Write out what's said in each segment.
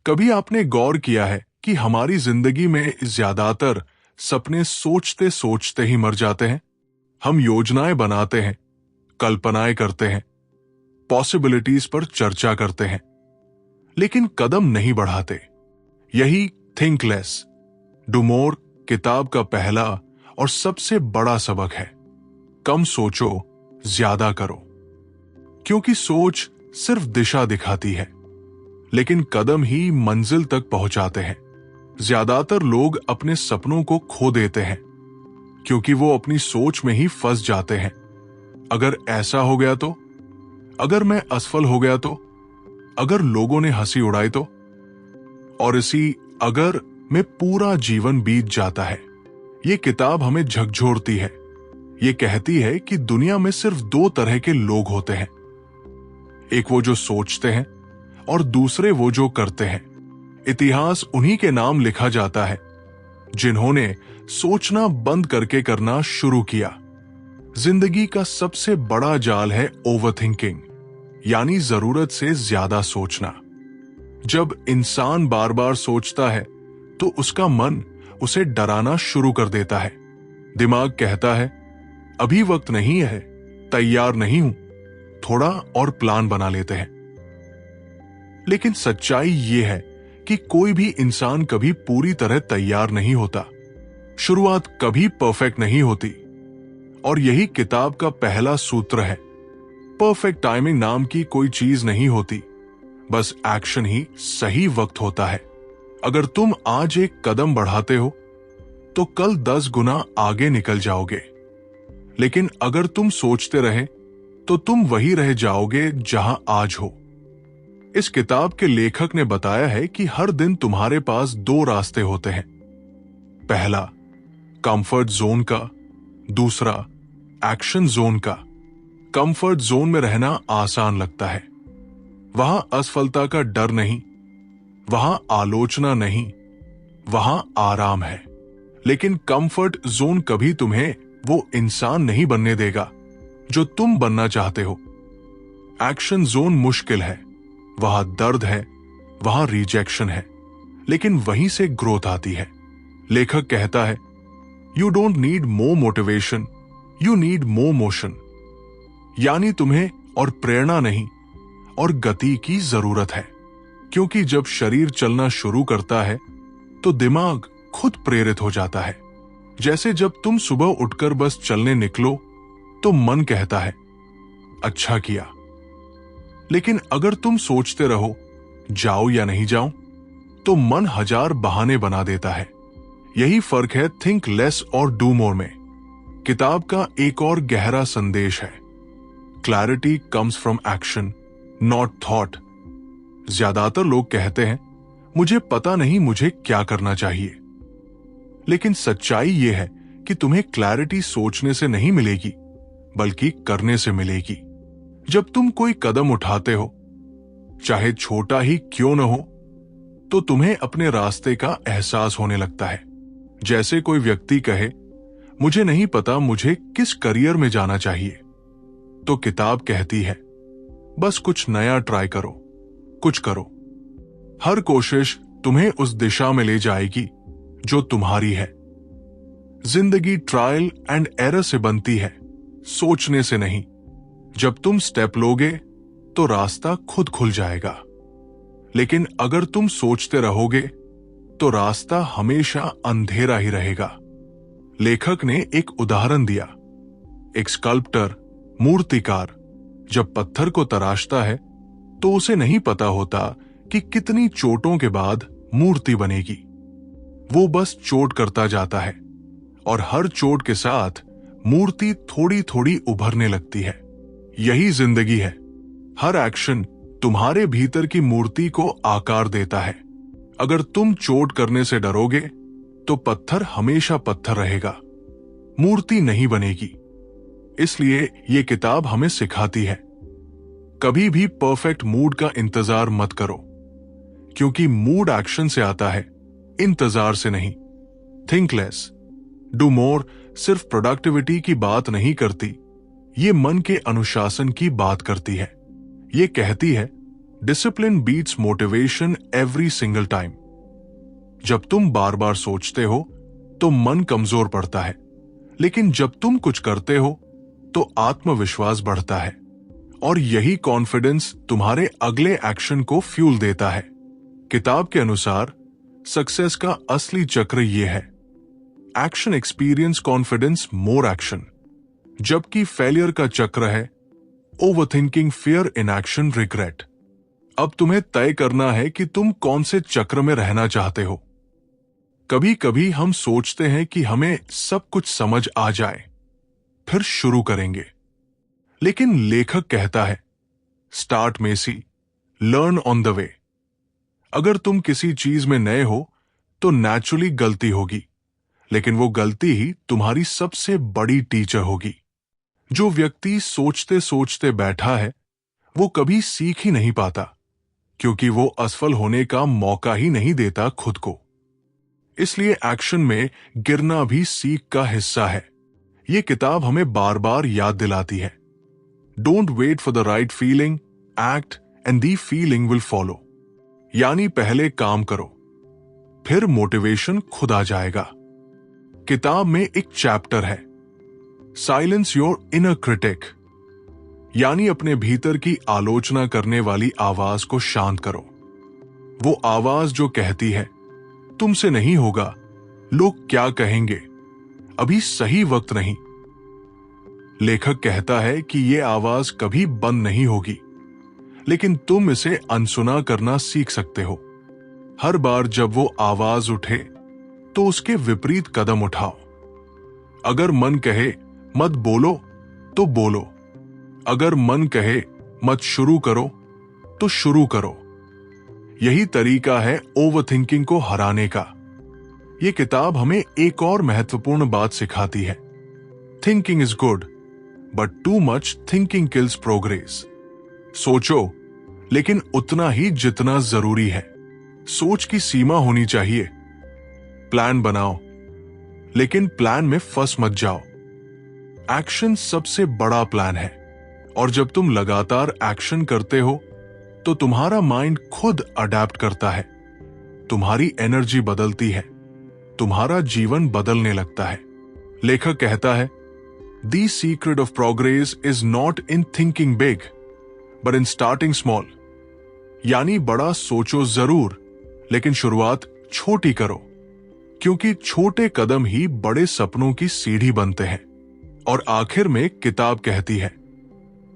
कभी आपने गौर किया है कि हमारी जिंदगी में ज्यादातर सपने सोचते सोचते ही मर जाते हैं। हम योजनाएं बनाते हैं, कल्पनाएं करते हैं, पॉसिबिलिटीज पर चर्चा करते हैं, लेकिन कदम नहीं बढ़ाते। यही थिंक लेस, डू मोर किताब का पहला और सबसे बड़ा सबक है। कम सोचो, ज्यादा करो। क्योंकि सोच सिर्फ दिशा दिखाती है, लेकिन कदम ही मंजिल तक पहुंचाते हैं। ज्यादातर लोग अपने सपनों को खो देते हैं क्योंकि वो अपनी सोच में ही फंस जाते हैं। अगर ऐसा हो गया तो, अगर मैं असफल हो गया तो, अगर लोगों ने हंसी उड़ाई तो, और इसी अगर में पूरा जीवन बीत जाता है। ये किताब हमें झकझोरती है। ये कहती है कि दुनिया में सिर्फ दो तरह के लोग होते हैं, एक वो जो सोचते हैं और दूसरे वो जो करते हैं। इतिहास उन्हीं के नाम लिखा जाता है जिन्होंने सोचना बंद करके करना शुरू किया। जिंदगी का सबसे बड़ा जाल है ओवरथिंकिंग, यानी जरूरत से ज्यादा सोचना। जब इंसान बार बार सोचता है तो उसका मन उसे डराना शुरू कर देता है। दिमाग कहता है, अभी वक्त नहीं है, तैयार नहीं हूं, थोड़ा और प्लान बना लेते हैं। लेकिन सच्चाई यह है कि कोई भी इंसान कभी पूरी तरह तैयार नहीं होता। शुरुआत कभी परफेक्ट नहीं होती। और यही किताब का पहला सूत्र है। परफेक्ट टाइमिंग नाम की कोई चीज नहीं होती, बस एक्शन ही सही वक्त होता है। अगर तुम आज एक कदम बढ़ाते हो तो कल 10 गुना आगे निकल जाओगे। लेकिन अगर तुम सोचते रहे तो तुम वही रह जाओगे जहां आज हो। इस किताब के लेखक ने बताया है कि हर दिन तुम्हारे पास दो रास्ते होते हैं। पहला कंफर्ट जोन का, दूसरा एक्शन जोन का। कंफर्ट जोन में रहना आसान लगता है। वहां असफलता का डर नहीं, वहां आलोचना नहीं, वहां आराम है। लेकिन कंफर्ट जोन कभी तुम्हें वो इंसान नहीं बनने देगा जो तुम बनना चाहते हो। एक्शन जोन मुश्किल है, वहां दर्द है, वहां रिजेक्शन है, लेकिन वहीं से ग्रोथ आती है। लेखक कहता है, you don't need more motivation, you need more motion. यानी तुम्हें और प्रेरणा नहीं और गति की जरूरत है। क्योंकि जब शरीर चलना शुरू करता है तो दिमाग खुद प्रेरित हो जाता है। जैसे जब तुम सुबह उठकर बस चलने निकलो तो मन कहता है, अच्छा किया। लेकिन अगर तुम सोचते रहो जाओ या नहीं जाऊं, तो मन हजार बहाने बना देता है। यही फर्क है थिंक लेस और डू मोर में। किताब का एक और गहरा संदेश है, clarity comes from action not thought. ज्यादातर लोग कहते हैं, मुझे पता नहीं मुझे क्या करना चाहिए। लेकिन सच्चाई यह है कि तुम्हें क्लैरिटी सोचने से नहीं मिलेगी, बल्कि करने से मिलेगी। जब तुम कोई कदम उठाते हो, चाहे छोटा ही क्यों न हो, तो तुम्हें अपने रास्ते का एहसास होने लगता है। जैसे कोई व्यक्ति कहे, मुझे नहीं पता मुझे किस करियर में जाना चाहिए, तो किताब कहती है, बस कुछ नया ट्राई करो, कुछ करो। हर कोशिश तुम्हें उस दिशा में ले जाएगी जो तुम्हारी है। जिंदगी ट्रायल एंड एरर से बनती है, सोचने से नहीं। जब तुम स्टेप लोगे तो रास्ता खुद खुल जाएगा। लेकिन अगर तुम सोचते रहोगे तो रास्ता हमेशा अंधेरा ही रहेगा। लेखक ने एक उदाहरण दिया। एक स्कल्प्टर, मूर्तिकार जब पत्थर को तराशता है तो उसे नहीं पता होता कि कितनी चोटों के बाद मूर्ति बनेगी। वो बस चोट करता जाता है और हर चोट के साथ मूर्ति थोड़ी थोड़ी उभरने लगती है। यही जिंदगी है। हर एक्शन तुम्हारे भीतर की मूर्ति को आकार देता है। अगर तुम चोट करने से डरोगे तो पत्थर हमेशा पत्थर रहेगा, मूर्ति नहीं बनेगी। इसलिए ये किताब हमें सिखाती है, कभी भी परफेक्ट मूड का इंतजार मत करो, क्योंकि मूड एक्शन से आता है, इंतजार से नहीं। थिंक लेस, डू मोर सिर्फ प्रोडक्टिविटी की बात नहीं करती, ये मन के अनुशासन की बात करती है। ये कहती है, discipline beats motivation every single time. जब तुम बार बार सोचते हो तो मन कमजोर पड़ता है, लेकिन जब तुम कुछ करते हो तो आत्मविश्वास बढ़ता है, और यही कॉन्फिडेंस तुम्हारे अगले एक्शन को फ्यूल देता है। किताब के अनुसार सक्सेस का असली चक्र यह है: action experience confidence more action, जबकि फेलियर का चक्र है overthinking fear in action regret. अब तुम्हें तय करना है कि तुम कौन से चक्र में रहना चाहते हो। कभी कभी हम सोचते हैं कि हमें सब कुछ समझ आ जाए, फिर शुरू करेंगे, लेकिन लेखक कहता है start messy, learn on the way. अगर तुम किसी चीज में नए हो तो नेचुरली गलती होगी, लेकिन वो गलती ही तुम्हारी सबसे बड़ी टीचर होगी। जो व्यक्ति सोचते सोचते बैठा है वो कभी सीख ही नहीं पाता, क्योंकि वो असफल होने का मौका ही नहीं देता खुद को। इसलिए एक्शन में गिरना भी सीख का हिस्सा है। ये किताब हमें बार बार याद दिलाती है, don't wait for the right feeling, act and the feeling will follow. यानी पहले काम करो, फिर मोटिवेशन खुद आ जाएगा। किताब में एक चैप्टर है साइलेंस योर इनर क्रिटिक, यानी अपने भीतर की आलोचना करने वाली आवाज को शांत करो। वो आवाज जो कहती है तुमसे नहीं होगा, लोग क्या कहेंगे, अभी सही वक्त नहीं। लेखक कहता है कि यह आवाज कभी बंद नहीं होगी, लेकिन तुम इसे अनसुना करना सीख सकते हो। हर बार जब वो आवाज उठे तो उसके विपरीत कदम उठाओ। अगर मन कहे मत बोलो तो बोलो, अगर मन कहे मत शुरू करो तो शुरू करो। यही तरीका है ओवरथिंकिंग को हराने का। यह किताब हमें एक और महत्वपूर्ण बात सिखाती है, thinking is good but too much thinking kills progress. सोचो, लेकिन उतना ही जितना जरूरी है। सोच की सीमा होनी चाहिए। प्लान बनाओ, लेकिन प्लान में फंस मत जाओ। एक्शन सबसे बड़ा प्लान है, और जब तुम लगातार एक्शन करते हो तो तुम्हारा माइंड खुद अडेप्ट करता है, तुम्हारी एनर्जी बदलती है, तुम्हारा जीवन बदलने लगता है। लेखक कहता है the secret of progress is not in thinking big but in starting small. यानी बड़ा सोचो जरूर, लेकिन शुरुआत छोटी करो, क्योंकि छोटे कदम ही बड़े सपनों की सीढ़ी बनते हैं। और आखिर में किताब कहती है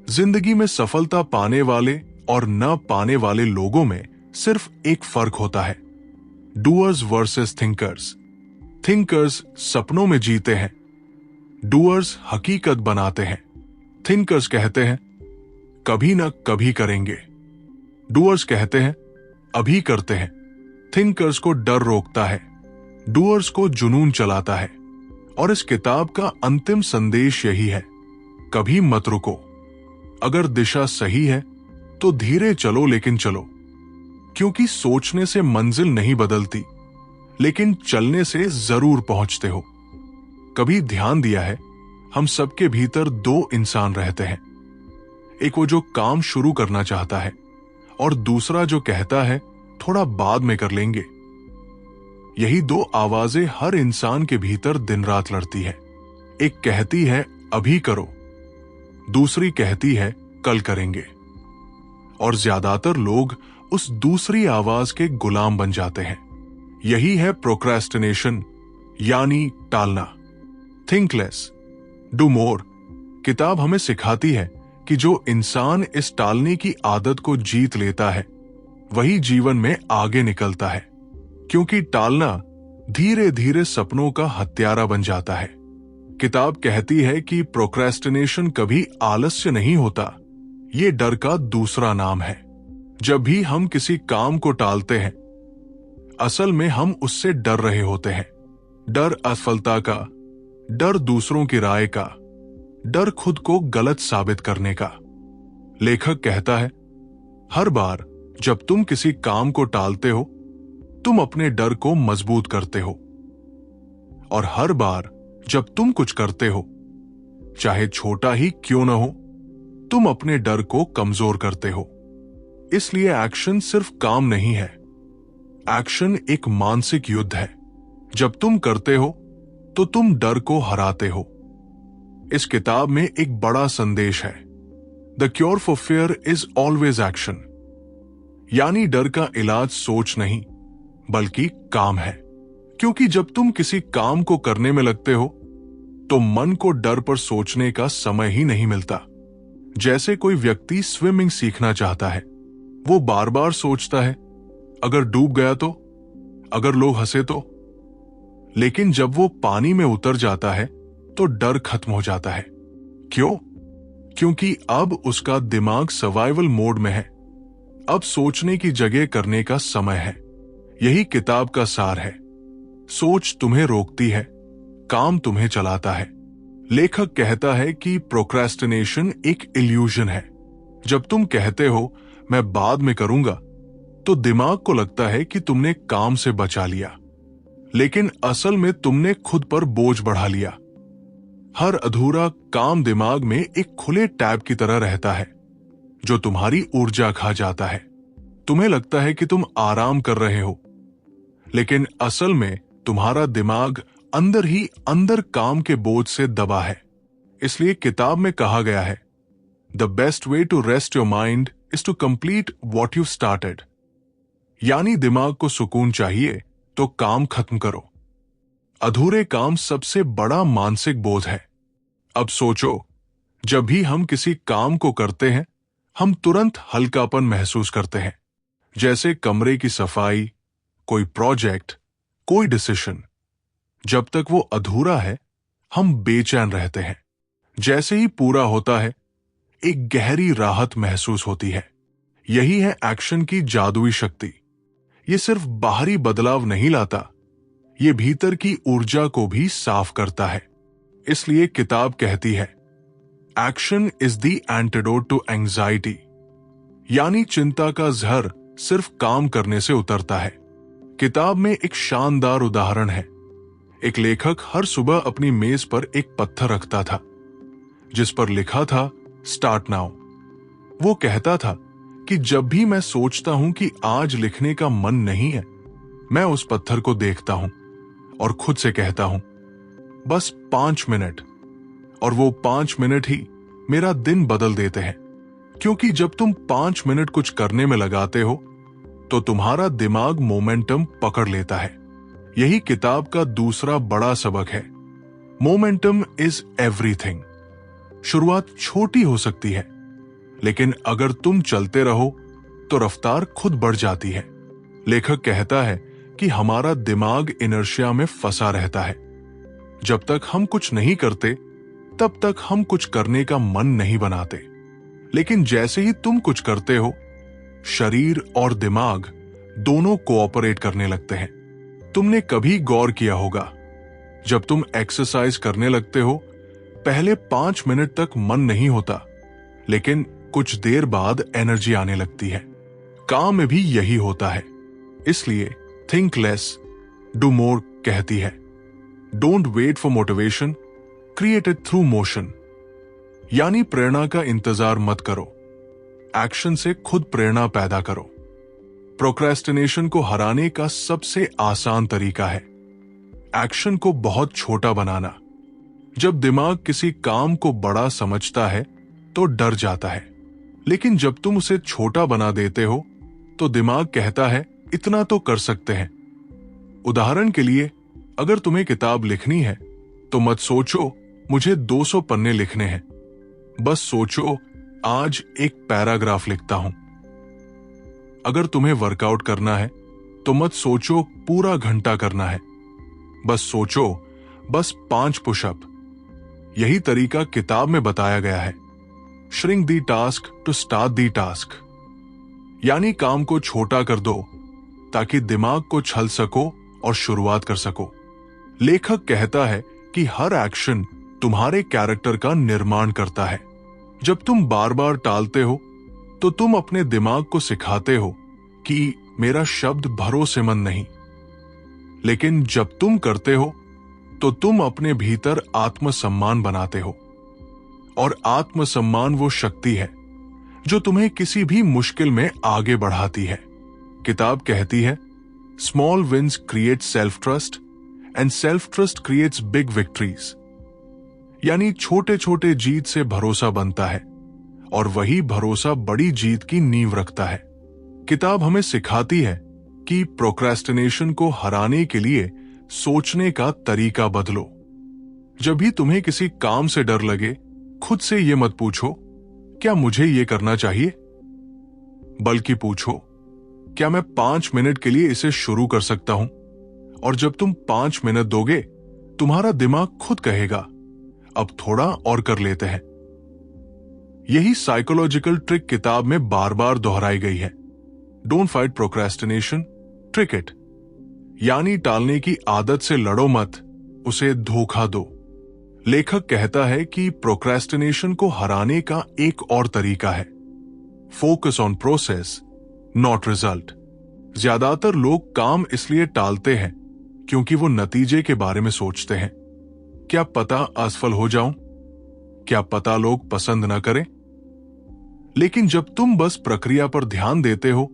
जिंदगी में सफलता पाने वाले और न पाने वाले लोगों में सिर्फ एक फर्क होता है, डूअर्स वर्सेस थिंकर्स। थिंकर्स सपनों में जीते हैं, डूअर्स हकीकत बनाते हैं। थिंकर्स कहते हैं कभी ना कभी करेंगे, डूअर्स कहते हैं अभी करते हैं। थिंकर्स को डर रोकता है, डूअर्स को जुनून चलाता है। और इस किताब का अंतिम संदेश यही है, कभी मत रुको। अगर दिशा सही है तो धीरे चलो, लेकिन चलो, क्योंकि सोचने से मंजिल नहीं बदलती, लेकिन चलने से जरूर पहुंचते हो। कभी ध्यान दिया है, हम सबके भीतर दो इंसान रहते हैं, एक वो जो काम शुरू करना चाहता है, और दूसरा जो कहता है थोड़ा बाद में कर लेंगे। यही दो आवाजें हर इंसान के भीतर दिन रात लड़ती है। एक कहती है अभी करो, दूसरी कहती है कल करेंगे। और ज्यादातर लोग उस दूसरी आवाज के गुलाम बन जाते हैं। यही है प्रोक्रेस्टिनेशन, यानी टालना। Think less, do more. किताब हमें सिखाती है कि जो इंसान इस टालने की आदत को जीत लेता है वही जीवन में आगे निकलता है, क्योंकि टालना धीरे धीरे सपनों का हत्यारा बन जाता है। किताब कहती है कि प्रोक्रेस्टिनेशन कभी आलस्य नहीं होता, ये डर का दूसरा नाम है। जब भी हम किसी काम को टालते हैं, असल में हम उससे डर रहे होते हैं। डर असफलता का, डर दूसरों की राय का, डर खुद को गलत साबित करने का। लेखक कहता है हर बार जब तुम किसी काम को टालते हो तुम अपने डर को मजबूत करते हो, और हर बार जब तुम कुछ करते हो, चाहे छोटा ही क्यों न हो, तुम अपने डर को कमजोर करते हो। इसलिए एक्शन सिर्फ काम नहीं है, एक्शन एक मानसिक युद्ध है। जब तुम करते हो तो तुम डर को हराते हो। इस किताब में एक बड़ा संदेश है, the cure for fear is always action. यानी डर का इलाज सोच नहीं बल्कि काम है। क्योंकि जब तुम किसी काम को करने में लगते हो तो मन को डर पर सोचने का समय ही नहीं मिलता। जैसे कोई व्यक्ति स्विमिंग सीखना चाहता है, वो बार बार सोचता है, अगर डूब गया तो, अगर लोग हंसे तो। लेकिन जब वो पानी में उतर जाता है तो डर खत्म हो जाता है। क्यों? क्योंकि अब उसका दिमाग सर्वाइवल मोड में है। अब सोचने की जगह करने का समय है। यही किताब का सार है। सोच तुम्हें रोकती है, काम तुम्हें चलाता है। लेखक कहता है कि प्रोक्रेस्टिनेशन एक इल्यूजन है। जब तुम कहते हो मैं बाद में करूंगा, तो दिमाग को लगता है कि तुमने काम से बचा लिया, लेकिन असल में तुमने खुद पर बोझ बढ़ा लिया। हर अधूरा काम दिमाग में एक खुले टैब की तरह रहता है जो तुम्हारी ऊर्जा खा जाता है। तुम्हें लगता है कि तुम आराम कर रहे हो, लेकिन असल में तुम्हारा दिमाग अंदर ही अंदर काम के बोझ से दबा है। इसलिए किताब में कहा गया है, the best way to rest your mind is to complete what you started. यानी दिमाग को सुकून चाहिए तो काम खत्म करो। अधूरे काम सबसे बड़ा मानसिक बोझ है। अब सोचो, जब भी हम किसी काम को करते हैं हम तुरंत हल्कापन महसूस करते हैं। जैसे कमरे की सफाई, कोई प्रोजेक्ट, कोई डिसीजन। जब तक वो अधूरा है हम बेचैन रहते हैं। जैसे ही पूरा होता है एक गहरी राहत महसूस होती है। यही है एक्शन की जादुई शक्ति। ये सिर्फ बाहरी बदलाव नहीं लाता, ये भीतर की ऊर्जा को भी साफ करता है। इसलिए किताब कहती है, action is the antidote to anxiety. यानी चिंता का जहर सिर्फ काम करने से उतरता है। किताब में एक शानदार उदाहरण है। एक लेखक हर सुबह अपनी मेज पर एक पत्थर रखता था जिस पर लिखा था स्टार्ट नाउ। वो कहता था कि जब भी मैं सोचता हूं कि आज लिखने का मन नहीं है, मैं उस पत्थर को देखता हूं और खुद से कहता हूं बस 5 मिनट, और वो 5 मिनट ही मेरा दिन बदल देते हैं। क्योंकि जब तुम 5 मिनट कुछ करने में लगाते हो तो तुम्हारा दिमाग मोमेंटम पकड़ लेता है। यही किताब का दूसरा बड़ा सबक है, मोमेंटम इज एवरीथिंग। शुरुआत छोटी हो सकती है, लेकिन अगर तुम चलते रहो तो रफ्तार खुद बढ़ जाती है। लेखक कहता है कि हमारा दिमाग इनर्शिया में फंसा रहता है। जब तक हम कुछ नहीं करते तब तक हम कुछ करने का मन नहीं बनाते। लेकिन जैसे ही तुम कुछ करते हो, शरीर और दिमाग दोनों कोऑपरेट करने लगते हैं। तुमने कभी गौर किया होगा, जब तुम एक्सरसाइज करने लगते हो पहले 5 मिनट तक मन नहीं होता, लेकिन कुछ देर बाद एनर्जी आने लगती है। काम में भी यही होता है। इसलिए थिंक लेस डू मोर कहती है, don't wait for motivation, create it through motion. यानी प्रेरणा का इंतजार मत करो, एक्शन से खुद प्रेरणा पैदा करो। प्रोक्रेस्टिनेशन को हराने का सबसे आसान तरीका है एक्शन को बहुत छोटा बनाना। जब दिमाग किसी काम को बड़ा समझता है तो डर जाता है, लेकिन जब तुम उसे छोटा बना देते हो तो दिमाग कहता है इतना तो कर सकते हैं। उदाहरण के लिए, अगर तुम्हें किताब लिखनी है तो मत सोचो मुझे 200 पन्ने लिखने हैं, बस सोचो आज एक पैराग्राफ लिखता हूं। अगर तुम्हें वर्कआउट करना है तो मत सोचो पूरा घंटा करना है, बस सोचो बस 5 पुशअप। यही तरीका किताब में बताया गया है, shrink the task to start the task. यानी काम को छोटा कर दो ताकि दिमाग को छल सको और शुरुआत कर सको। लेखक कहता है कि हर एक्शन तुम्हारे कैरेक्टर का निर्माण करता है। जब तुम बार बार टालते हो तो तुम अपने दिमाग को सिखाते हो कि मेरा शब्द भरोसेमंद नहीं, लेकिन जब तुम करते हो तो तुम अपने भीतर आत्मसम्मान बनाते हो। और आत्मसम्मान वो शक्ति है जो तुम्हें किसी भी मुश्किल में आगे बढ़ाती है। किताब कहती है, small wins create self trust and self trust creates big victories. यानी छोटे छोटे जीत से भरोसा बनता है और वही भरोसा बड़ी जीत की नींव रखता है। किताब हमें सिखाती है कि प्रोक्रेस्टिनेशन को हराने के लिए सोचने का तरीका बदलो। जब भी तुम्हें किसी काम से डर लगे, खुद से यह मत पूछो क्या मुझे यह करना चाहिए, बल्कि पूछो क्या मैं 5 मिनट के लिए इसे शुरू कर सकता हूं। और जब तुम 5 मिनट दोगे, तुम्हारा दिमाग खुद कहेगा अब थोड़ा और कर लेते हैं। यही साइकोलॉजिकल ट्रिक किताब में बार बार दोहराई गई है। Don't fight procrastination, trick it. यानी टालने की आदत से लड़ो मत, उसे धोखा दो। लेखक कहता है कि प्रोक्रेस्टिनेशन को हराने का एक और तरीका है, focus on process not result. ज्यादातर लोग काम इसलिए टालते हैं क्योंकि वो नतीजे के बारे में सोचते हैं। क्या पता असफल हो जाऊं, क्या पता लोग पसंद न करें। लेकिन जब तुम बस प्रक्रिया पर ध्यान देते हो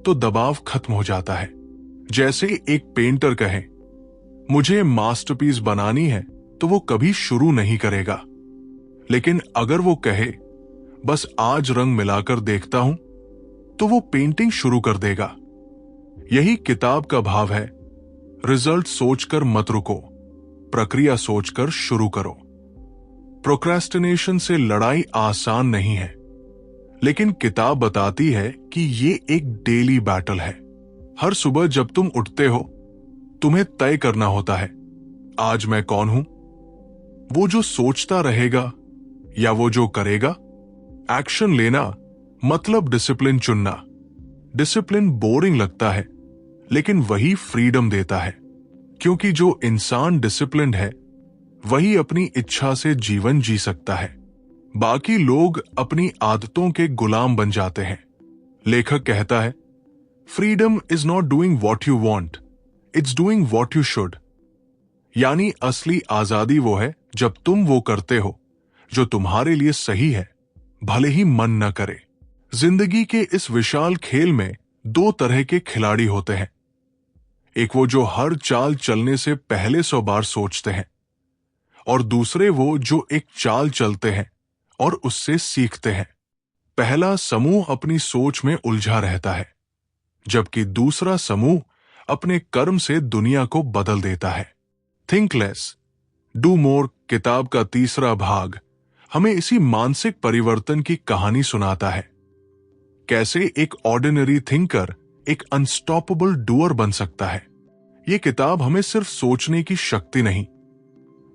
तो दबाव खत्म हो जाता है। जैसे एक पेंटर कहे मुझे मास्टरपीस बनानी है, तो वो कभी शुरू नहीं करेगा। लेकिन अगर वो कहे बस आज रंग मिलाकर देखता हूं, तो वो पेंटिंग शुरू कर देगा। यही किताब का भाव है, रिजल्ट सोचकर मत रुको, प्रक्रिया सोचकर शुरू करो। प्रोक्रेस्टिनेशन से लड़ाई आसान नहीं है, लेकिन किताब बताती है कि ये एक डेली बैटल है। हर सुबह जब तुम उठते हो, तुम्हें तय करना होता है आज मैं कौन हूं। वो जो सोचता रहेगा या वो जो करेगा। एक्शन लेना मतलब डिसिप्लिन चुनना। डिसिप्लिन बोरिंग लगता है, लेकिन वही फ्रीडम देता है, क्योंकि जो इंसान डिसिप्लिन्ड है वही अपनी इच्छा से जीवन जी सकता है। बाकी लोग अपनी आदतों के गुलाम बन जाते हैं। लेखक कहता है, freedom is not doing what you want, it's doing what you should. यानी असली आजादी वो है जब तुम वो करते हो जो तुम्हारे लिए सही है, भले ही मन न करे। जिंदगी के इस विशाल खेल में 2 तरह के खिलाड़ी होते हैं। एक वो जो हर चाल चलने से पहले 100 बार सोचते हैं, और दूसरे वो जो एक चाल चलते हैं और उससे सीखते हैं। पहला समूह अपनी सोच में उलझा रहता है, जबकि दूसरा समूह अपने कर्म से दुनिया को बदल देता है। थिंक लेस डू मोर किताब का तीसरा भाग हमें इसी मानसिक परिवर्तन की कहानी सुनाता है। कैसे एक ऑर्डिनरी थिंकर एक अनस्टॉपेबल डूअर बन सकता है। यह किताब हमें सिर्फ सोचने की शक्ति नहीं,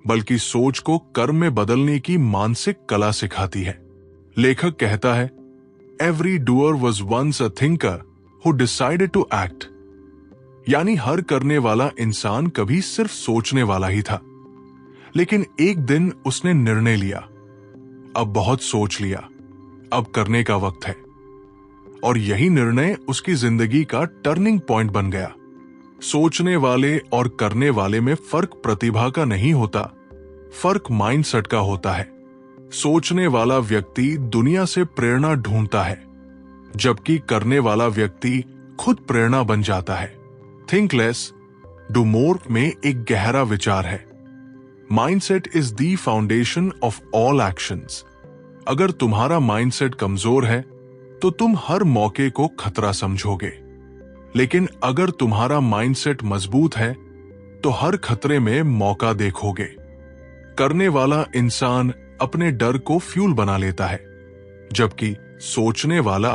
बल्कि सोच को कर्म में बदलने की मानसिक कला सिखाती है। लेखक कहता है, every doer was once a thinker who decided to act. यानी हर करने वाला इंसान कभी सिर्फ सोचने वाला ही था, लेकिन एक दिन उसने निर्णय लिया, अब बहुत सोच लिया, अब करने का वक्त है। और यही निर्णय उसकी जिंदगी का टर्निंग पॉइंट बन गया। सोचने वाले और करने वाले में फर्क प्रतिभा का नहीं होता, फर्क माइंडसेट का होता है। सोचने वाला व्यक्ति दुनिया से प्रेरणा ढूंढता है, जबकि करने वाला व्यक्ति खुद प्रेरणा बन जाता है। थिंक लेस डू मोर में एक गहरा विचार है। Mindset is the foundation of all actions. अगर तुम्हारा माइंडसेट कमजोर है तो तुम हर मौके को खतरा समझोगे, लेकिन अगर तुम्हारा माइंडसेट मजबूत है तो हर खतरे में मौका देखोगे। करने वाला इंसान अपने डर को फ्यूल बना लेता है, जबकि सोचने वाला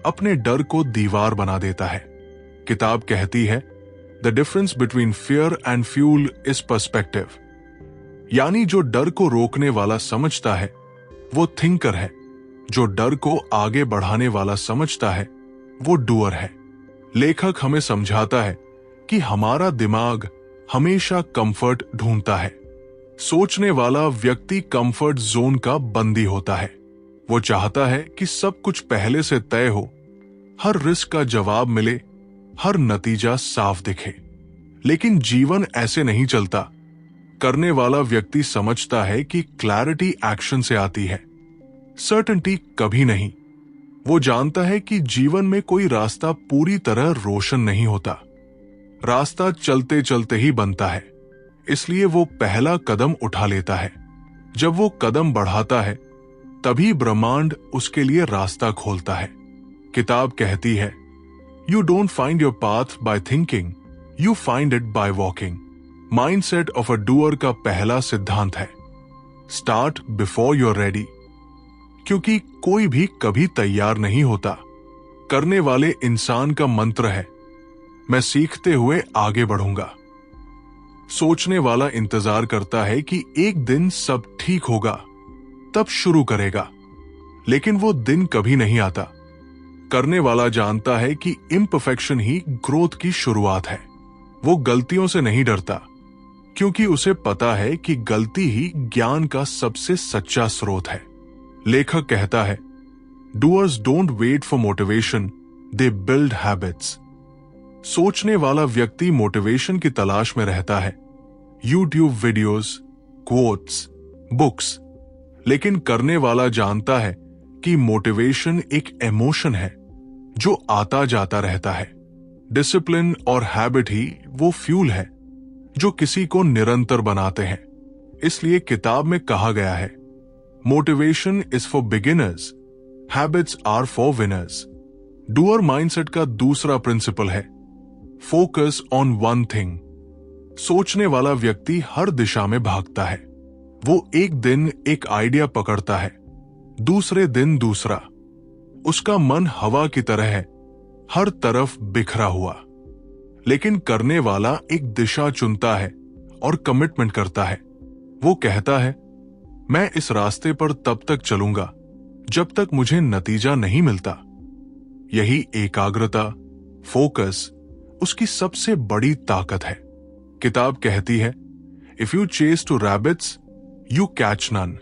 अपने डर को दीवार बना देता है। किताब कहती है, the difference between fear and fuel is perspective. यानी जो डर को रोकने वाला समझता है वो थिंकर है, जो डर को आगे बढ़ाने वाला समझता है वो डूअर है। लेखक हमें समझाता है कि हमारा दिमाग हमेशा कंफर्ट ढूंढता है। सोचने वाला व्यक्ति कंफर्ट जोन का बंदी होता है। वो चाहता है कि सब कुछ पहले से तय हो, हर रिस्क का जवाब मिले, हर नतीजा साफ दिखे। लेकिन जीवन ऐसे नहीं चलता। करने वाला व्यक्ति समझता है कि क्लैरिटी एक्शन से आती है, सर्टेनिटी कभी नहीं। वो जानता है कि जीवन में कोई रास्ता पूरी तरह रोशन नहीं होता, रास्ता चलते चलते ही बनता है। इसलिए वो पहला कदम उठा लेता है। जब वो कदम बढ़ाता है तभी ब्रह्मांड उसके लिए रास्ता खोलता है। किताब कहती है, you don't find your path by thinking, you find it by walking. Mindset of a doer का पहला सिद्धांत है, स्टार्ट बिफोर यूर रेडी। क्योंकि कोई भी कभी तैयार नहीं होता। करने वाले इंसान का मंत्र है, मैं सीखते हुए आगे बढ़ूंगा। सोचने वाला इंतजार करता है कि एक दिन सब ठीक होगा, तब शुरू करेगा, लेकिन वो दिन कभी नहीं आता। करने वाला जानता है कि इम्परफेक्शन ही ग्रोथ की शुरुआत है। वो गलतियों से नहीं डरता, क्योंकि उसे पता है कि गलती ही ज्ञान का सबसे सच्चा स्रोत है। लेखक कहता है, doers don't wait for motivation, they build habits. सोचने वाला व्यक्ति मोटिवेशन की तलाश में रहता है, यूट्यूब वीडियोस, क्वोट्स, बुक्स। लेकिन करने वाला जानता है कि मोटिवेशन एक इमोशन है जो आता जाता रहता है। डिसिप्लिन और हैबिट ही वो फ्यूल है जो किसी को निरंतर बनाते हैं। इसलिए किताब में कहा गया है, motivation is for beginners, habits are for winners. Doer mindset का दूसरा प्रिंसिपल है, फोकस ऑन वन थिंग। सोचने वाला व्यक्ति हर दिशा में भागता है। वो एक दिन एक आइडिया पकड़ता है, दूसरे दिन दूसरा। उसका मन हवा की तरह है, हर तरफ बिखरा हुआ। लेकिन करने वाला एक दिशा चुनता है और कमिटमेंट करता है। वो कहता है, मैं इस रास्ते पर तब तक चलूंगा जब तक मुझे नतीजा नहीं मिलता। यही एकाग्रता, फोकस उसकी सबसे बड़ी ताकत है। किताब कहती है, if you chase two rabbits you catch none.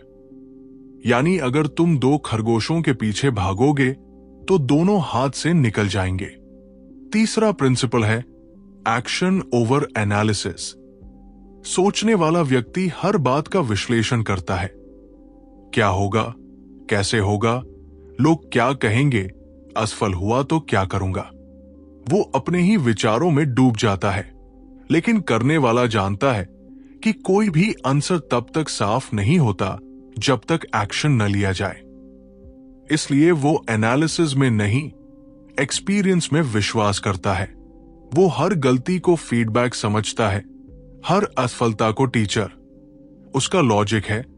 यानी अगर तुम दो खरगोशों के पीछे भागोगे तो दोनों हाथ से निकल जाएंगे। तीसरा प्रिंसिपल है, एक्शन ओवर एनालिसिस। सोचने वाला व्यक्ति हर बात का विश्लेषण करता है। क्या होगा, कैसे होगा, लोग क्या कहेंगे, असफल हुआ तो क्या करूंगा। वो अपने ही विचारों में डूब जाता है। लेकिन करने वाला जानता है कि कोई भी आंसर तब तक साफ नहीं होता जब तक एक्शन न लिया जाए। इसलिए वो एनालिसिस में नहीं, एक्सपीरियंस में विश्वास करता है। वो हर गलती को फीडबैक समझता है, हर असफलता को टीचर। उसका लॉजिक है,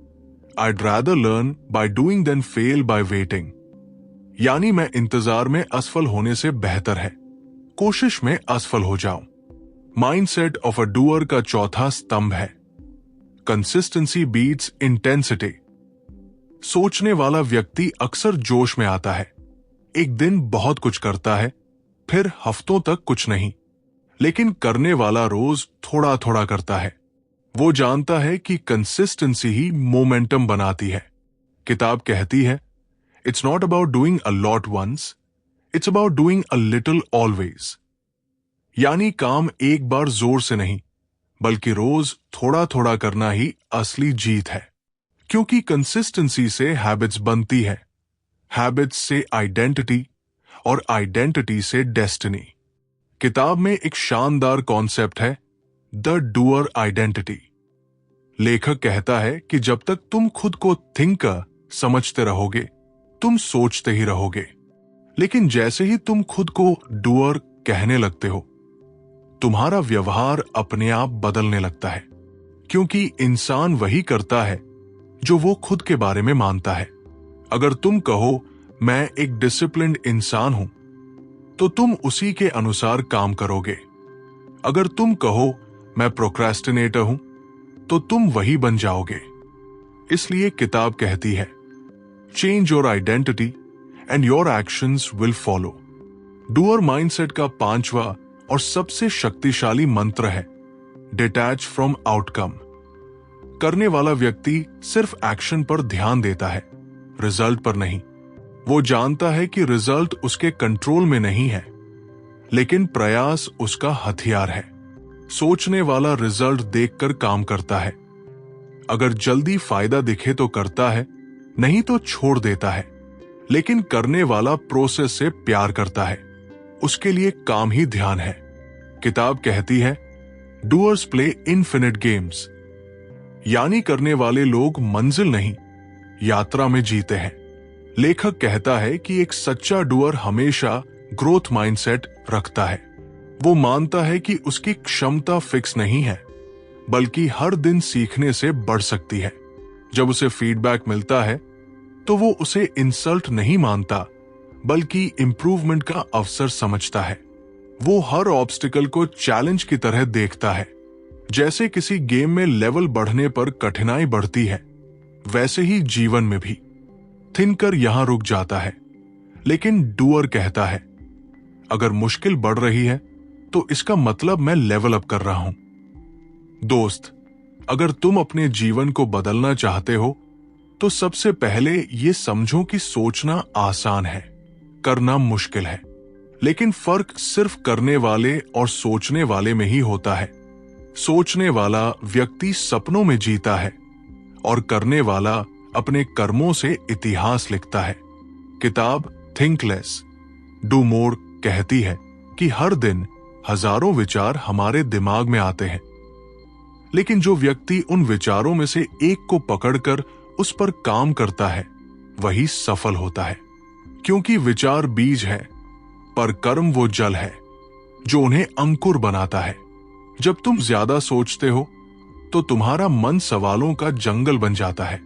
I'd rather learn by doing than fail by waiting। यानी मैं इंतजार में असफल होने से बेहतर है कोशिश में असफल हो जाऊं। माइंडसेट ऑफ अ डूअर का चौथा स्तंभ है, कंसिस्टेंसी बीट्स इंटेंसिटी। सोचने वाला व्यक्ति अक्सर जोश में आता है, एक दिन बहुत कुछ करता है, फिर हफ्तों तक कुछ नहीं। लेकिन करने वाला रोज थोड़ा थोड़ा करता है। वो जानता है कि कंसिस्टेंसी ही मोमेंटम बनाती है। किताब कहती है, it's not about doing a lot once, it's about doing a little always. यानी काम एक बार जोर से नहीं, बल्कि रोज थोड़ा थोड़ा करना ही असली जीत है। क्योंकि कंसिस्टेंसी से हैबिट्स बनती है, हैबिट्स से आइडेंटिटी और आइडेंटिटी से डेस्टिनी। किताब में एक शानदार कॉन्सेप्ट है, द डूअर आइडेंटिटी। लेखक कहता है कि जब तक तुम खुद को थिंकर समझते रहोगे, तुम सोचते ही रहोगे। लेकिन जैसे ही तुम खुद को डूअर कहने लगते हो, तुम्हारा व्यवहार अपने आप बदलने लगता है। क्योंकि इंसान वही करता है जो वो खुद के बारे में मानता है। अगर तुम कहो, मैं एक डिसिप्लिन्ड इंसान हूं, तो तुम उसी के अनुसार काम करोगे। अगर तुम कहो, मैं प्रोक्रेस्टिनेटर हूं, तो तुम वही बन जाओगे। इसलिए किताब कहती है, change your identity and your actions will follow. Doer mindset का पांचवा और सबसे शक्तिशाली मंत्र है, डिटैच फ्रॉम आउटकम। करने वाला व्यक्ति सिर्फ एक्शन पर ध्यान देता है, रिजल्ट पर नहीं। वो जानता है कि रिजल्ट उसके कंट्रोल में नहीं है, लेकिन प्रयास उसका हथियार है। सोचने वाला रिजल्ट देखकर काम करता है। अगर जल्दी फायदा दिखे तो करता है, नहीं तो छोड़ देता है। लेकिन करने वाला प्रोसेस से प्यार करता है, उसके लिए काम ही ध्यान है। किताब कहती है डूअर्स प्ले इनफिनिट गेम्स, यानी करने वाले लोग मंजिल नहीं यात्रा में जीते हैं। लेखक कहता है कि एक सच्चा डूअर हमेशा ग्रोथ माइंडसेट रखता है। वो मानता है कि उसकी क्षमता फिक्स नहीं है, बल्कि हर दिन सीखने से बढ़ सकती है। जब उसे फीडबैक मिलता है तो वो उसे इंसल्ट नहीं मानता, बल्कि इंप्रूवमेंट का अवसर समझता है। वो हर ऑब्स्टिकल को चैलेंज की तरह देखता है। जैसे किसी गेम में लेवल बढ़ने पर कठिनाई बढ़ती है, वैसे ही जीवन में भी। थिंकर यहां रुक जाता है, लेकिन डूअर कहता है अगर मुश्किल बढ़ रही है तो इसका मतलब मैं लेवल अप कर रहा हूं। दोस्त, अगर तुम अपने जीवन को बदलना चाहते हो तो सबसे पहले ये समझो कि सोचना आसान है, करना मुश्किल है। लेकिन फर्क सिर्फ करने वाले और सोचने वाले में ही होता है। सोचने वाला व्यक्ति सपनों में जीता है और करने वाला अपने कर्मों से इतिहास लिखता है। किताब थिंक लेस डू मोर कहती है कि हर दिन हजारों विचार हमारे दिमाग में आते हैं, लेकिन जो व्यक्ति उन विचारों में से एक को पकड़कर उस पर काम करता है वही सफल होता है। क्योंकि विचार बीज है, पर कर्म वो जल है जो उन्हें अंकुर बनाता है। जब तुम ज्यादा सोचते हो तो तुम्हारा मन सवालों का जंगल बन जाता है।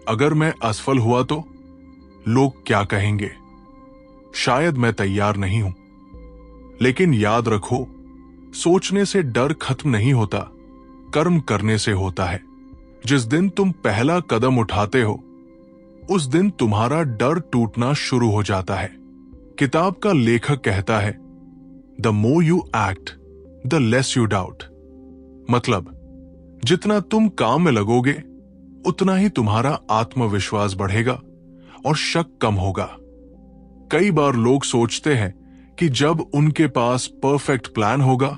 अगर मैं असफल हुआ तो लोग क्या कहेंगे? शायद मैं तैयार नहीं हूं। लेकिन याद रखो, सोचने से डर खत्म नहीं होता, कर्म करने से होता है। जिस दिन तुम पहला कदम उठाते हो, उस दिन तुम्हारा डर टूटना शुरू हो जाता है। किताब का लेखक कहता है the more you act the less you doubt. मतलब जितना तुम काम में लगोगे उतना ही तुम्हारा आत्मविश्वास बढ़ेगा और शक कम होगा। कई बार लोग सोचते हैं कि जब उनके पास परफेक्ट प्लान होगा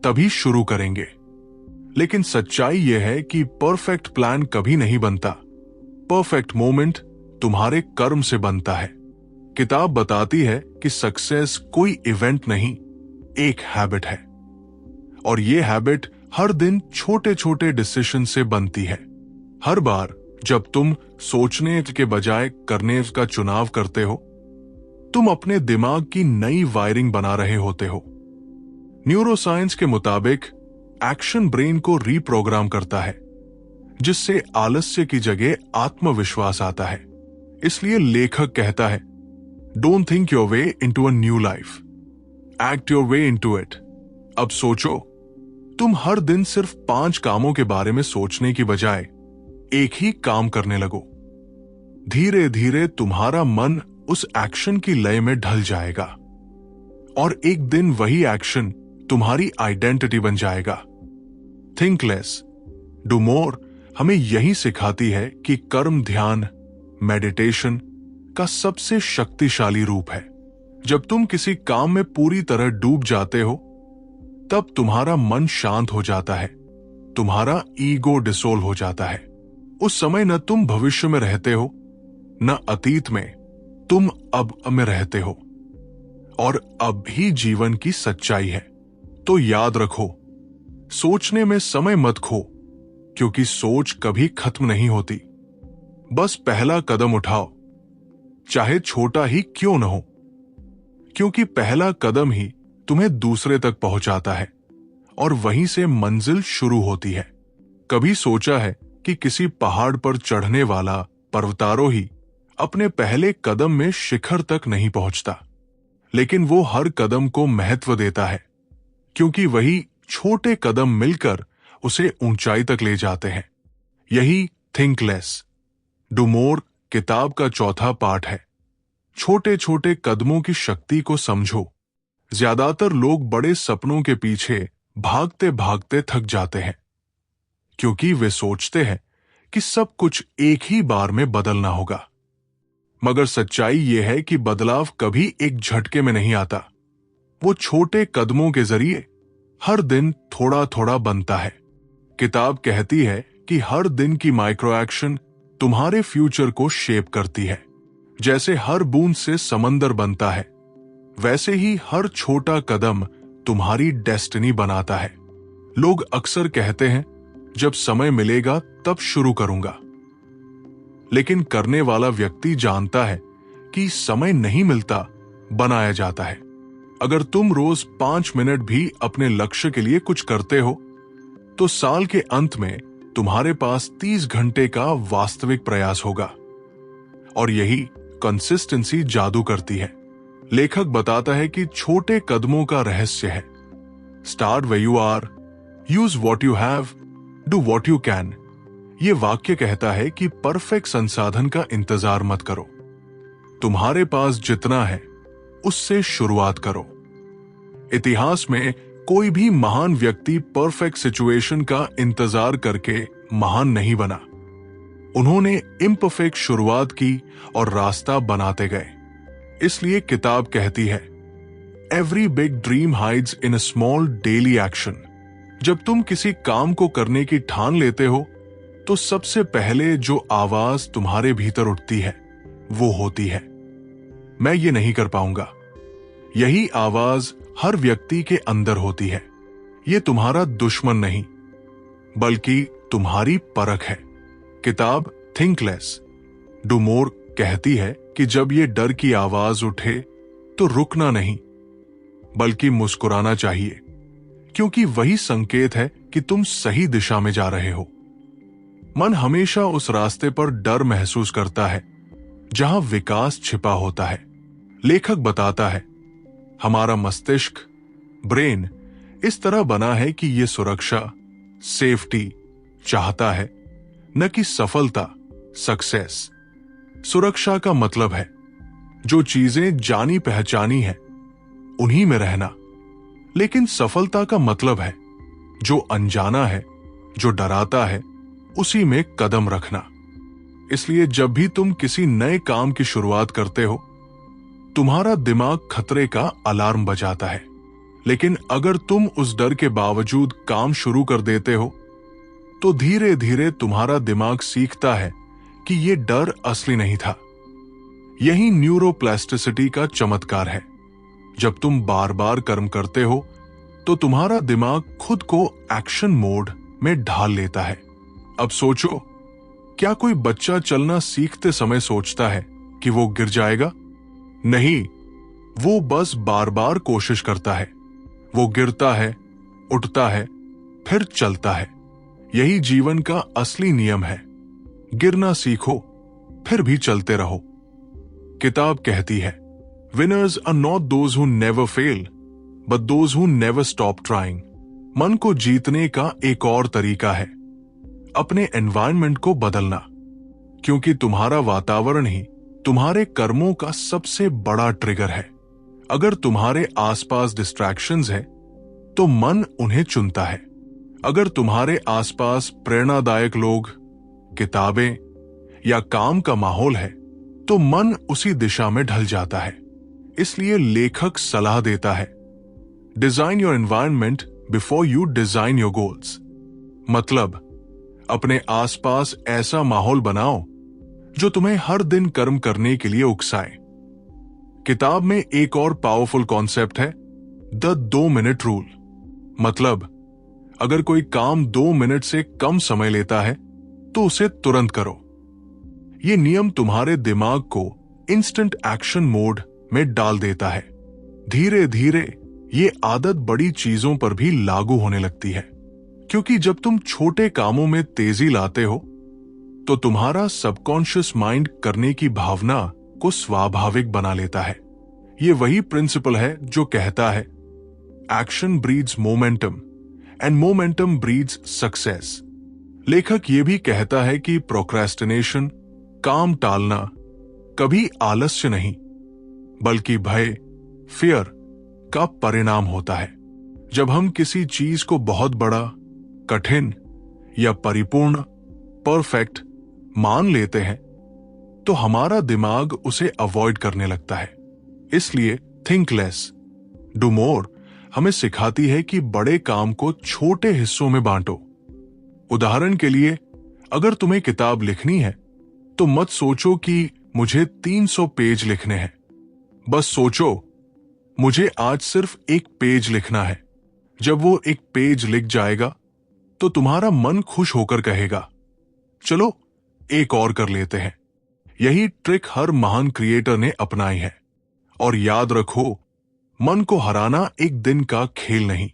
तभी शुरू करेंगे, लेकिन सच्चाई यह है कि परफेक्ट प्लान कभी नहीं बनता। परफेक्ट मोमेंट तुम्हारे कर्म से बनता है। किताब बताती है कि सक्सेस कोई इवेंट नहीं, एक हैबिट है, और ये हैबिट हर दिन छोटे छोटे डिसीजन से बनती है। हर बार जब तुम सोचने के बजाय करने का चुनाव करते हो, तुम अपने दिमाग की नई वायरिंग बना रहे होते हो। न्यूरोसाइंस के मुताबिक एक्शन ब्रेन को रीप्रोग्राम करता है, जिससे आलस्य की जगह आत्मविश्वास आता है। इसलिए लेखक कहता है don't think your way into a new life, act your way into it. अब सोचो, तुम हर दिन सिर्फ 5 कामों के बारे में सोचने की बजाय एक ही काम करने लगो। धीरे धीरे तुम्हारा मन उस एक्शन की लय में ढल जाएगा और एक दिन वही एक्शन तुम्हारी आइडेंटिटी बन जाएगा। थिंक लेस डू मोर हमें यही सिखाती है कि कर्म ध्यान मेडिटेशन का सबसे शक्तिशाली रूप है। जब तुम किसी काम में पूरी तरह डूब जाते हो, तब तुम्हारा मन शांत हो जाता है, तुम्हारा ईगो डिसोल्व हो जाता है। उस समय न तुम भविष्य में रहते हो, न अतीत में, तुम अब में रहते हो, और अब ही जीवन की सच्चाई है। तो याद रखो, सोचने में समय मत खो, क्योंकि सोच कभी खत्म नहीं होती। बस पहला कदम उठाओ, चाहे छोटा ही क्यों न हो, क्योंकि पहला कदम ही तुम्हें दूसरे तक पहुंचाता है और वहीं से मंजिल शुरू होती है। कभी सोचा है कि किसी पहाड़ पर चढ़ने वाला पर्वतारोही अपने पहले कदम में शिखर तक नहीं पहुंचता, लेकिन वो हर कदम को महत्व देता है, क्योंकि वही छोटे कदम मिलकर उसे ऊंचाई तक ले जाते हैं। यही थिंक लेस डू मोर किताब का चौथा पाठ है। छोटे छोटे कदमों की शक्ति को समझो। ज्यादातर लोग बड़े सपनों के पीछे भागते भागते थक जाते हैं, क्योंकि वे सोचते हैं कि सब कुछ एक ही बार में बदलना होगा। मगर सच्चाई यह है कि बदलाव कभी एक झटके में नहीं आता। वो छोटे कदमों के जरिए हर दिन थोड़ा थोड़ा बनता है। किताब कहती है कि हर दिन की माइक्रो एक्शन तुम्हारे फ्यूचर को शेप करती है। जैसे हर बूंद से समंदर बनता है, वैसे ही हर छोटा कदम तुम्हारी डेस्टिनी बनाता है। लोग अक्सर कहते हैं, जब समय मिलेगा तब शुरू करूंगा। लेकिन करने वाला व्यक्ति जानता है कि समय नहीं मिलता, बनाया जाता है। अगर तुम रोज 5 मिनट भी अपने लक्ष्य के लिए कुछ करते हो, तो साल के अंत में तुम्हारे पास 30 घंटे का वास्तविक प्रयास होगा। और यही कंसिस्टेंसी जादू करती है। लेखक बताता है कि छोटे कदमों का रहस्य है, start where you are, use what you have, do what you can. ये वाक्य कहता है कि परफेक्ट संसाधन का इंतजार मत करो, तुम्हारे पास जितना है उससे शुरुआत करो। इतिहास में कोई भी महान व्यक्ति परफेक्ट सिचुएशन का इंतजार करके महान नहीं बना। उन्होंने इम्परफेक्ट शुरुआत की और रास्ता बनाते गए। इसलिए किताब कहती है, every big dream hides in a small daily action. जब तुम किसी काम को करने की ठान लेते हो, तो सबसे पहले जो आवाज तुम्हारे भीतर उठती है वो होती है, मैं ये नहीं कर पाऊंगा। यही आवाज हर व्यक्ति के अंदर होती है। ये तुम्हारा दुश्मन नहीं, बल्कि तुम्हारी परख है। किताब थिंक लेस डू मोर कहती है कि जब ये डर की आवाज उठे तो रुकना नहीं, बल्कि मुस्कुराना चाहिए, क्योंकि वही संकेत है कि तुम सही दिशा में जा रहे हो। मन हमेशा उस रास्ते पर डर महसूस करता है जहां विकास छिपा होता है। लेखक बताता है, हमारा मस्तिष्क, ब्रेन इस तरह बना है कि यह सुरक्षा, सेफ्टी चाहता है, न कि सफलता, सक्सेस। सुरक्षा का मतलब है जो चीजें जानी पहचानी है उन्हीं में रहना, लेकिन सफलता का मतलब है जो अनजाना है, जो डराता है, उसी में कदम रखना। इसलिए जब भी तुम किसी नए काम की शुरुआत करते हो, तुम्हारा दिमाग खतरे का अलार्म बजाता है। लेकिन अगर तुम उस डर के बावजूद काम शुरू कर देते हो, तो धीरे धीरे तुम्हारा दिमाग सीखता है कि यह डर असली नहीं था। यही न्यूरोप्लास्टिसिटी का चमत्कार है। जब तुम बार बार कर्म करते हो, तो तुम्हारा दिमाग खुद को एक्शन मोड में ढाल लेता है। अब सोचो, क्या कोई बच्चा चलना सीखते समय सोचता है कि वो गिर जाएगा? नहीं, वो बस बार बार कोशिश करता है। वो गिरता है, उठता है, फिर चलता है। यही जीवन का असली नियम है। गिरना सीखो, फिर भी चलते रहो। किताब कहती है, winners are not those who never fail, but those who never stop trying. मन को जीतने का एक और तरीका है अपने एनवायरनमेंट को बदलना, क्योंकि तुम्हारा वातावरण ही तुम्हारे कर्मों का सबसे बड़ा ट्रिगर है। अगर तुम्हारे आसपास डिस्ट्रैक्शंस है, तो मन उन्हें चुनता है। अगर तुम्हारे आसपास प्रेरणादायक लोग, किताबें या काम का माहौल है, तो मन उसी दिशा में ढल जाता है। इसलिए लेखक सलाह देता है, design your environment before you design your goals. मतलब, अपने आसपास ऐसा माहौल बनाओ जो तुम्हें हर दिन कर्म करने के लिए उकसाए। किताब में एक और पावरफुल कॉन्सेप्ट है, द 2 मिनट रूल। मतलब, अगर कोई काम 2 मिनट से कम समय लेता है, तो उसे तुरंत करो। यह नियम तुम्हारे दिमाग को इंस्टेंट एक्शन मोड में डाल देता है। धीरे धीरे ये आदत बड़ी चीजों पर भी लागू होने लगती है, क्योंकि जब तुम छोटे कामों में तेजी लाते हो, तो तुम्हारा सबकॉन्शियस माइंड करने की भावना को स्वाभाविक बना लेता है। ये वही प्रिंसिपल है जो कहता है, action breeds momentum and momentum breeds success. लेखक ये भी कहता है कि प्रोक्रेस्टिनेशन, काम टालना, कभी आलस्य नहीं, बल्कि भय, फियर का परिणाम होता है। जब हम किसी चीज को बहुत बड़ा, कठिन या परिपूर्ण, परफेक्ट मान लेते हैं, तो हमारा दिमाग उसे अवॉइड करने लगता है। इसलिए थिंक लेस डू मोर हमें सिखाती है कि बड़े काम को छोटे हिस्सों में बांटो। उदाहरण के लिए, अगर तुम्हें किताब लिखनी है, तो मत सोचो कि मुझे 300 पेज लिखने हैं। बस सोचो, मुझे आज सिर्फ एक पेज लिखना है। जब वो एक पेज लिख जाएगा तो तुम्हारा मन खुश होकर कहेगा, चलो एक और कर लेते हैं। यही ट्रिक हर महान क्रिएटर ने अपनाई है। और याद रखो, मन को हराना एक दिन का खेल नहीं,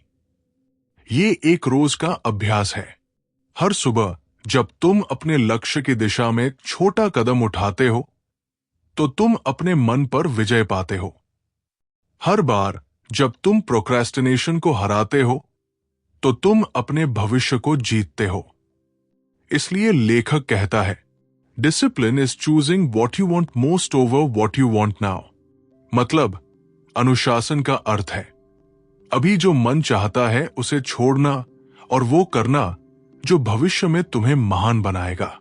ये एक रोज का अभ्यास है। हर सुबह जब तुम अपने लक्ष्य की दिशा में छोटा कदम उठाते हो तो तुम अपने मन पर विजय पाते हो। हर बार जब तुम प्रोक्रेस्टिनेशन को हराते हो तो तुम अपने भविष्य को जीतते हो। इसलिए लेखक कहता है, discipline is choosing what you want most over what you want now. मतलब अनुशासन का अर्थ है अभी जो मन चाहता है उसे छोड़ना और वो करना जो भविष्य में तुम्हें महान बनाएगा।